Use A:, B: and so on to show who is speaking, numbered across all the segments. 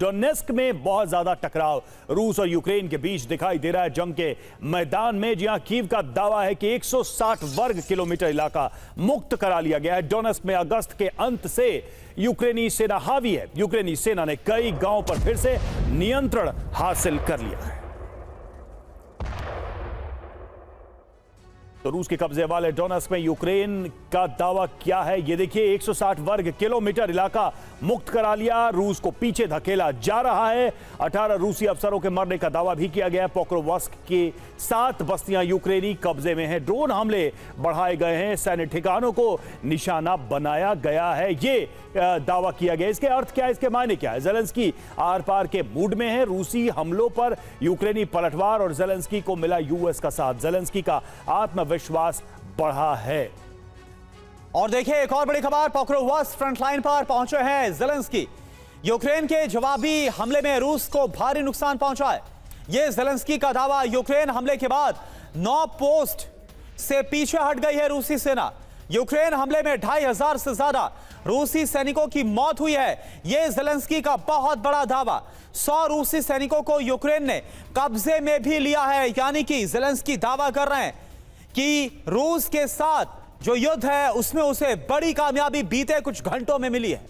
A: Donetsk में बहुत ज्यादा टकराव रूस और यूक्रेन के बीच दिखाई दे रहा है जंग के मैदान में, जहां कीव का दावा है कि 160 वर्ग किलोमीटर इलाका मुक्त करा लिया गया है। डोनेस्क में अगस्त के अंत से यूक्रेनी सेना हावी है। यूक्रेनी सेना ने कई गांवों पर फिर से नियंत्रण हासिल कर लिया है। तो रूस के कब्जे वाले डोनेस्क में यूक्रेन का दावा क्या है, ये देखिए। 160 वर्ग किलोमीटर इलाका मुक्त करा लिया, रूस को पीछे धकेला जा रहा है। 18 रूसी अफसरों के मरने का दावा भी किया गया है। पोक्रोवस्क की 7 बस्तियां यूक्रेनी कब्जे में हैं। ड्रोन हमले बढ़ाए गए हैं, सैन्य ठिकानों को निशाना बनाया गया है, ये दावा किया गया। इसके अर्थ क्या है, इसके मायने क्या है? ज़ेलेंस्की आर पार के मूड में है। रूसी हमलों पर यूक्रेनी पलटवार और ज़ेलेंस्की को मिला यूएस का साथ। ज़ेलेंस्की का आत्मविश्वास बढ़ा है।
B: और देखिए एक और बड़ी खबर, पोक्रोवस्क फ्रंटलाइन पर पहुंचे हैं ज़ेलेंस्की। यूक्रेन के जवाबी हमले में रूस को भारी नुकसान पहुंचा है, यह ज़ेलेंस्की का दावा। यूक्रेन हमले के बाद 9 पोस्ट से पीछे हट गई है रूसी सेना। यूक्रेन हमले में 2500 से ज्यादा रूसी सैनिकों की मौत हुई है, यह ज़ेलेंस्की का बहुत बड़ा दावा। 100 रूसी सैनिकों को यूक्रेन ने कब्जे में भी लिया है, यानी कि ज़ेलेंस्की दावा कर रहे हैं कि रूस के साथ जो युद्ध है उसमें उसे बड़ी कामयाबी बीते कुछ घंटों में मिली है।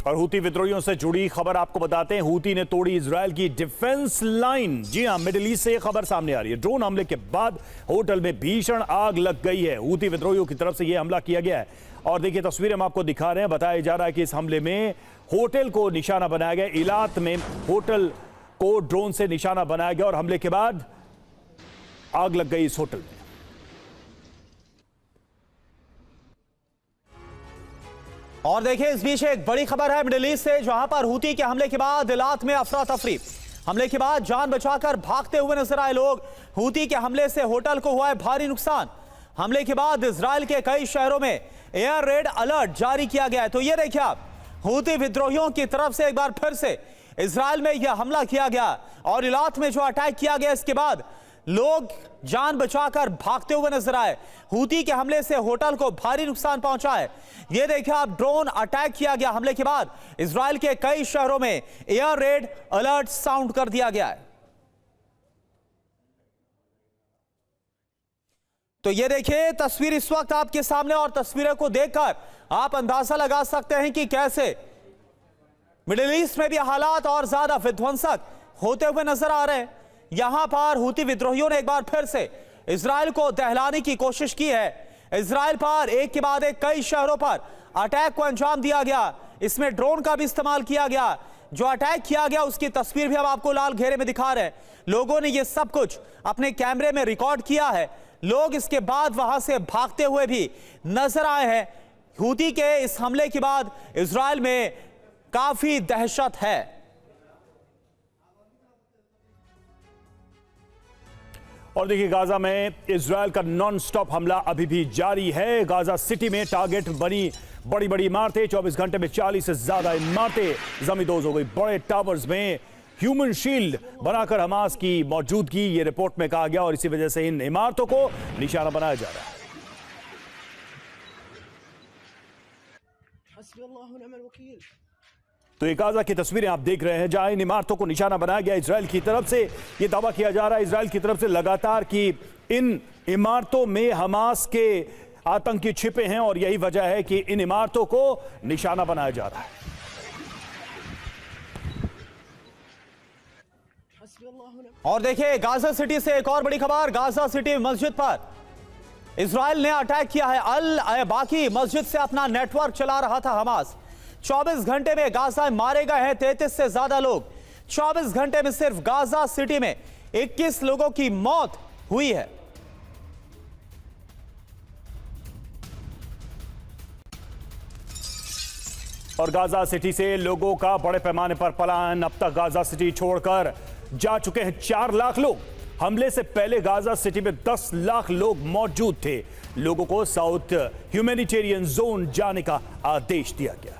A: और हूती विद्रोहियों से जुड़ी खबर आपको बताते हैं। हूती ने तोड़ी इजरायल की डिफेंस लाइन। जी हां, मिडिल ईस्ट से खबर सामने आ रही है। ड्रोन हमले के बाद होटल में भीषण आग लग गई है। हूती विद्रोहियों की तरफ से यह हमला किया गया है। और देखिए तस्वीरें हम आपको दिखा रहे हैं। बताया जा रहा है कि इस हमले में होटल को निशाना बनाया गया। इलात में होटल को ड्रोन से निशाना बनाया गया और हमले के बाद आग लग गई इस होटल में।
B: और देखिए इस बीच एक बड़ी खबर है मिडिल ईस्ट से, जहां पर हूती के हमले के बाद इलात में अफरा तफरी। हमले के बाद जान बचाकर भागते हुए नजर आए लोग। हूती के हमले से होटल को हुआ है भारी नुकसान। हमले के बाद इजराइल के कई शहरों में एयर रेड अलर्ट जारी किया गया है। तो ये देखिए आप, हूती विद्रोहियों की तरफ से एक बार फिर से इजराइल में यह हमला किया गया और इलात में जो अटैक किया गया, इसके बाद लोग जान बचाकर भागते हुए नजर आए। हूती के हमले से होटल को भारी नुकसान पहुंचा है। यह देखिए आप, ड्रोन अटैक किया गया। हमले के बाद इजराइल के कई शहरों में एयर रेड अलर्ट साउंड कर दिया गया है। तो यह देखिए तस्वीर इस वक्त आपके सामने, और तस्वीरों को देखकर आप अंदाजा लगा सकते हैं कि कैसे मिडिल ईस्ट में भी हालात और ज्यादा विध्वंसक होते हुए नजर आ रहे हैं। यहां पर हूती विद्रोहियों ने एक बार फिर से इजराइल को दहलाने की कोशिश की है। इजराइल पर एक के बाद एक कई शहरों पर अटैक को अंजाम दिया गया। इसमें ड्रोन का भी इस्तेमाल किया गया। जो अटैक किया गया उसकी तस्वीर भी हम आपको लाल घेरे में दिखा रहे हैं। लोगों ने यह सब कुछ अपने कैमरे में रिकॉर्ड किया है। लोग इसके बाद वहां से भागते हुए भी नजर आए हैं। हूती के इस हमले के बाद इजराइल में काफी दहशत है।
A: और देखिए गाजा में इजराइल का नॉन स्टॉप हमला अभी भी जारी है। गाजा सिटी में टारगेट बनी बड़ी बड़ी इमारतें। 24 घंटे में 40 से ज्यादा इमारतें जमींदोज हो गई। बड़े टावर्स में ह्यूमन शील्ड बनाकर हमास की मौजूदगी, ये रिपोर्ट में कहा गया, और इसी वजह से इन इमारतों को निशाना बनाया जा रहा है। तो ये गाजा की तस्वीरें आप देख रहे हैं, जहां इन इमारतों को निशाना बनाया गया। इजराइल की तरफ से ये दावा किया जा रहा है, इजराइल की तरफ से लगातार, कि इन इमारतों में हमास के आतंकी छिपे हैं और यही वजह है कि इन इमारतों को निशाना बनाया जा रहा है।
B: और देखिए गाजा सिटी से एक और बड़ी खबर। गाजा सिटी मस्जिद पर इजराइल ने अटैक किया है। अल बाकी मस्जिद से अपना नेटवर्क चला रहा था हमास। 24 घंटे में गाजा में मारे गए हैं 33 से ज्यादा लोग। 24 घंटे में सिर्फ गाजा सिटी में 21 लोगों की मौत हुई है।
A: और गाजा सिटी से लोगों का बड़े पैमाने पर पलायन। अब तक गाजा सिटी छोड़कर जा चुके हैं 4 लाख लोग। हमले से पहले गाजा सिटी में 10 लाख लोग मौजूद थे। लोगों को साउथ ह्यूमैनिटेरियन जोन जाने का आदेश दिया गया।